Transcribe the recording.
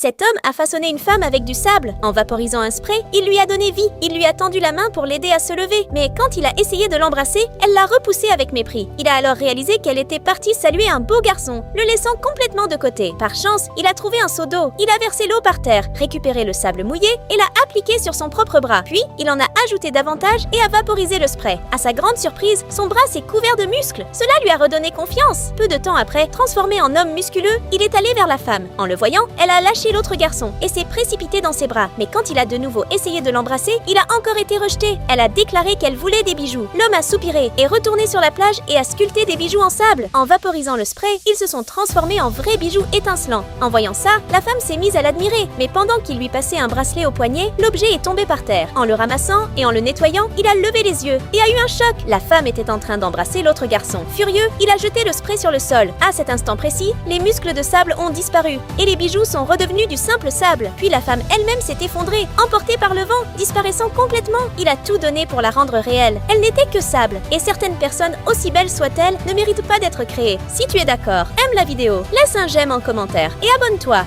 Cet homme a façonné une femme avec du sable. En vaporisant un spray, il lui a donné vie. Il lui a tendu la main pour l'aider à se lever. Mais quand il a essayé de l'embrasser, elle l'a repoussé avec mépris. Il a alors réalisé qu'elle était partie saluer un beau garçon, le laissant complètement de côté. Par chance, il a trouvé un seau d'eau. Il a versé l'eau par terre, récupéré le sable mouillé et l'a appliqué sur son propre bras. Puis, il en a ajouté davantage et a vaporisé le spray. À sa grande surprise, son bras s'est couvert de muscles. Cela lui a redonné confiance. Peu de temps après, transformé en homme musculeux, il est allé vers la femme. En le voyant, elle a lâché l'autre garçon et s'est précipitée dans ses bras. Mais quand il a de nouveau essayé de l'embrasser, il a encore été rejeté. Elle a déclaré qu'elle voulait des bijoux. L'homme a soupiré, est retourné sur la plage et a sculpté des bijoux en sable. En vaporisant le spray, ils se sont transformés en vrais bijoux étincelants. En voyant ça, la femme s'est mise à l'admirer. Mais pendant qu'il lui passait un bracelet au poignet, l'objet est tombé par terre. En le ramassant et en le nettoyant, il a levé les yeux et a eu un choc. La femme était en train d'embrasser l'autre garçon. Furieux, il a jeté le spray sur le sol. À cet instant précis, les muscles de sable ont disparu et les bijoux sont redevenus du simple sable. Puis la femme elle-même s'est effondrée, emportée par le vent, disparaissant complètement. Il a tout donné pour la rendre réelle. Elle n'était que sable. Et certaines personnes, aussi belles soient-elles, ne méritent pas d'être créées. Si tu es d'accord, aime la vidéo, laisse un j'aime en commentaire et abonne-toi.